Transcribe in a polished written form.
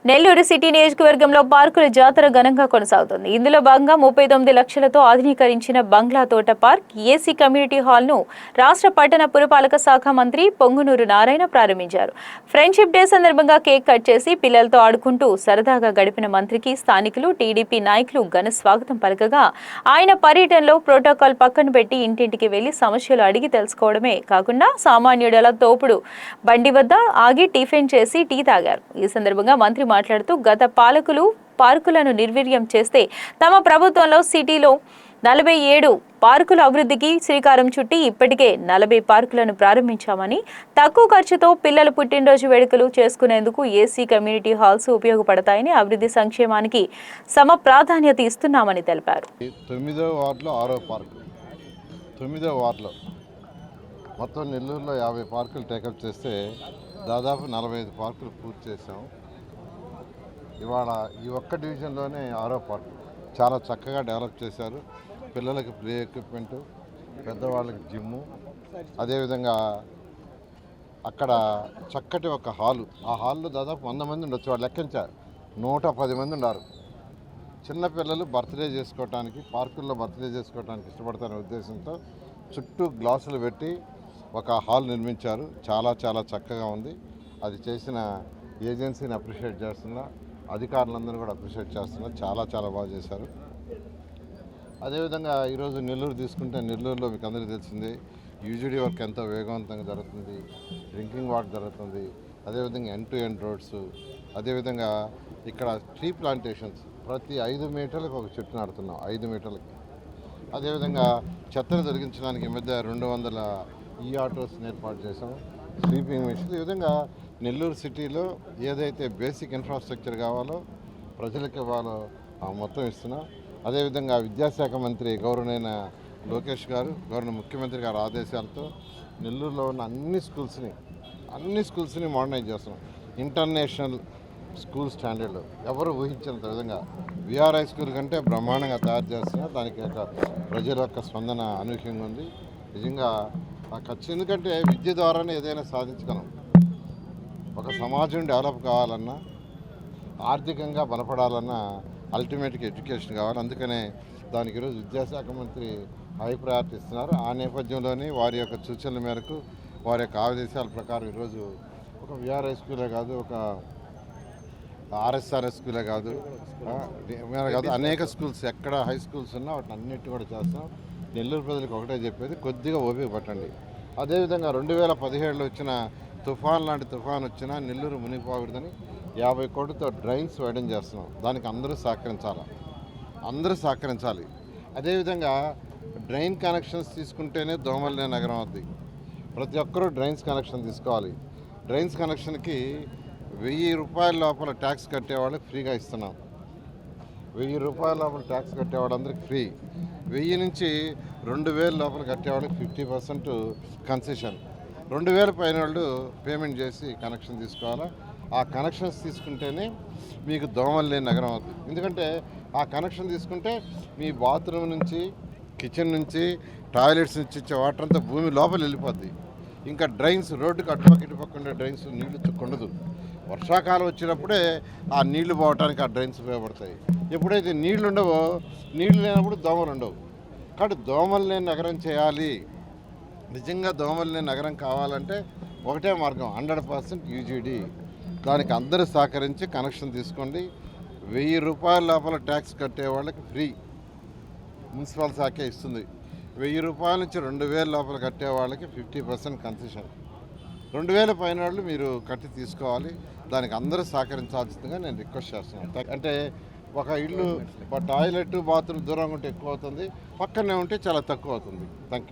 Nellore city నియోజకవర్గంలో పార్కుల జాతర ఘనంగా కొనసాగుతుంది. ఇందులో భాగంగా 39 లక్షలతో ఆధునీకరించిన బంగ్లా తోట పార్క్ ఏసీ కమ్యూనిటీ హాల్ ను రాష్ట్ర పట్టణ పురపాలక శాఖ మంత్రి పొంగునూరు నారాయణ ప్రారంభించారు. ఫ్రెండ్షిప్ డే సందర్భంగా కేక్ కట్ చేసి పిల్లలతో ఆడుకుంటూ సరదాగా గడిపిన మంత్రికి స్థానికులు, టీడీపీ నాయకులు ఘన స్వాగతం పలకగా ఆయన పర్యటనలో ప్రోటోకాల్ పక్కన పెట్టి ఇంటింటికి వెళ్లి సమస్యలు అడిగి తెలుసుకోవడమే కాకుండా సామాన్యుడల తోపుడు బండి వద్ద ఆగి టిఫిన్ చేసి టీ తాగారు. ఈ సందర్భంగా మంత్రి మాట్లాడుతూ గత పాలకులు పార్కులను నిర్వీర్యం చేస్తే తమ ప్రభుత్వంలో సిటీలో 47 పార్కుల అభివృద్ధికి శ్రీకారం చుట్టి ఇప్పటికే 40 పార్కులను ప్రారంభించామని, తక్కువ ఖర్చుతో పిల్లల పుట్టినరోజు వేడుకలు చేసుకునేందుకు ఏసీ కమ్యూనిటీ హాల్స్ ఉపయోగపడతాయని, అభివృద్ధి సంక్షేమానికి సమ ప్రాధాన్యత ఇస్తున్నామని తెలిపారు. 9వ వార్డులో 6వ పార్కు, 9వ వార్డులో మొత్తం నెల్లూరులో 50 పార్కులు టేకప్ చేస్తే దాదాపు 45 పార్కులు పూర్తి చేసాం. ఇవాళ ఈ ఒక్క డివిజన్లోనే 6వ పార్క్ చాలా చక్కగా డెవలప్ చేశారు. పిల్లలకి ప్లే ఎక్విప్మెంటు, పెద్దవాళ్ళకి జిమ్ము, అదేవిధంగా అక్కడ చక్కటి ఒక హాలు, ఆ హాల్లో దాదాపు 100 మంది ఉండొచ్చు. వాళ్ళు లెక్కించారు 110 మంది ఉన్నారు. చిన్నపిల్లలు బర్త్డే చేసుకోవడానికి, పార్కుల్లో బర్త్డే చేసుకోవడానికి ఇష్టపడతారనే ఉద్దేశంతో చుట్టూ గ్లాసులు పెట్టి ఒక హాల్ నిర్మించారు. చాలా చాలా చక్కగా ఉంది. అది చేసిన ఏజెన్సీని అప్రిషియేట్ చేస్తున్నా, అధికారులందరూ కూడా అప్రిషియేట్ చేస్తున్నారు. చాలా చాలా బాగా చేశారు. అదేవిధంగా ఈరోజు నెల్లూరు తీసుకుంటే, నెల్లూరులో మీకు అందరికీ తెలిసింది యూజీడీ వర్క్ ఎంతో వేగవంతంగా జరుగుతుంది, డ్రింకింగ్ వాటర్ జరుగుతుంది. అదేవిధంగా ఎండ్ టు ఎండ్ రోడ్స్, అదేవిధంగా ఇక్కడ ట్రీ ప్లాంటేషన్స్ ప్రతి 5 మీటర్లకు ఒక చెట్టు నాడుతున్నాం, 5 మీటర్లకి. అదేవిధంగా చెత్తను తొలగించడానికి ఈ మధ్య 200 ఈ ఆటోస్ని ఏర్పాటు చేసాం, స్వీపింగ్ మిషన్. ఈ విధంగా నెల్లూరు సిటీలో ఏదైతే బేసిక్ ఇన్ఫ్రాస్ట్రక్చర్ కావాలో, ప్రజలకు ఇవ్వాలో మొత్తం ఇస్తున్నాం. అదేవిధంగా విద్యాశాఖ మంత్రి గౌరవనైన లోకేష్ గారు, గౌరవ ముఖ్యమంత్రి గారి ఆదేశాలతో నెల్లూరులో ఉన్న అన్ని స్కూల్స్ని మోడర్నైజ్ చేస్తున్నాం. ఇంటర్నేషనల్ స్కూల్ స్టాండర్డ్లో ఎవరు ఊహించినంత విధంగా విఆర్ఐ స్కూల్ కంటే బ్రహ్మాండంగా తయారు చేస్తున్నా. దానికి ప్రజల యొక్క స్పందన అనూహ్యంగా ఉంది. నిజంగా ఖర్చు, ఎందుకంటే విద్య ద్వారానే ఏదైనా సాధించగలం. ఒక సమాజం డెవలప్ కావాలన్నా, ఆర్థికంగా బలపడాలన్నా అల్టిమేట్గా ఎడ్యుకేషన్ కావాలి. అందుకనే దానికి ఈరోజు విద్యాశాఖ మంత్రి హై ప్రయారిటీ ఇస్తున్నారు. ఆ నేపథ్యంలోనే వారి యొక్క సూచనల మేరకు, వారి యొక్క ఆదేశాల ప్రకారం ఈరోజు ఒక విఆర్ఐ స్కూలే కాదు, ఒక ఆర్ఎస్ఆర్ఎస్ స్కూలే కాదు, అనేక స్కూల్స్, ఎక్కడ హై స్కూల్స్ ఉన్నా వాటిని అన్నిటి కూడా చేస్తాం. నెల్లూరు ప్రజలకు ఒకటే చెప్పేది, కొద్దిగా ఓపిక పట్టండి. అదేవిధంగా 2017లో వచ్చిన తుఫాన్ లాంటి తుఫాన్ వచ్చినా నెల్లూరు మునిగిపోకూడదని 50 కోట్లతో డ్రైన్స్ వైడన్ చేస్తున్నాం. దానికి అందరూ సహకరించాలి. అదేవిధంగా డ్రైన్ కనెక్షన్స్ తీసుకుంటేనే దోమలు లేని నగరం అవుద్ది. ప్రతి ఒక్కరూ డ్రైన్స్ కనెక్షన్ తీసుకోవాలి. డ్రైన్స్ కనెక్షన్కి 1000 రూపాయల లోపల ట్యాక్స్ కట్టేవాళ్ళకి ఫ్రీగా ఇస్తున్నాం. 1000 రూపాయల లోపల ట్యాక్స్ కట్టేవాళ్ళందరికీ ఫ్రీ. 1000 నుంచి 2000 లోపల కట్టేవాళ్ళకి 50% కన్సెషన్. 2000 పైన వాళ్ళు పేమెంట్ చేసి కనెక్షన్ తీసుకోవాలా. ఆ కనెక్షన్స్ తీసుకుంటేనే మీకు దోమలు లేని నగరం అవుతుంది. ఎందుకంటే ఆ కనెక్షన్ తీసుకుంటే మీ బాత్రూమ్ నుంచి, కిచెన్ నుంచి, టాయిలెట్స్ నుంచి ఇచ్చే వాటర్ అంతా భూమి లోపల వెళ్ళిపోద్ది. ఇంకా డ్రైన్స్, రోడ్డుకి అటుపక్క ఉండే డ్రైన్స్ నీళ్లు చుక్కుండదు. వర్షాకాలం వచ్చినప్పుడే ఆ నీళ్లు పోవటానికి ఆ డ్రైన్స్ ఉపయోగపడతాయి. ఎప్పుడైతే నీళ్లు ఉండవో, నీళ్లు లేనప్పుడు దోమలు ఉండవు. కాబట్టి దోమలు లేని నగరం చేయాలి. నిజంగా దోమలు లేని నగరం కావాలంటే ఒకటే మార్గం, 100% యూజీడీ. దానికి అందరూ సహకరించి కనెక్షన్ తీసుకోండి. 1000 రూపాయల లోపల ట్యాక్స్ కట్టే వాళ్ళకి ఫ్రీ, మున్సిపల్ శాఖే ఇస్తుంది. 1000 రూపాయల నుంచి 2000 లోపల కట్టే వాళ్ళకి 50% కన్సెషన్. 2000 పైన వాళ్ళు మీరు కట్టి తీసుకోవాలి. దానికి అందరూ సహకరించాల్సిందిగా నేను రిక్వెస్ట్ చేస్తున్నాను. అంటే ఒక ఇల్లు, టాయిలెట్, బాత్రూమ్ దూరంగా ఉంటే ఎక్కువ అవుతుంది, పక్కనే ఉంటే చాలా తక్కువ అవుతుంది. Thank you.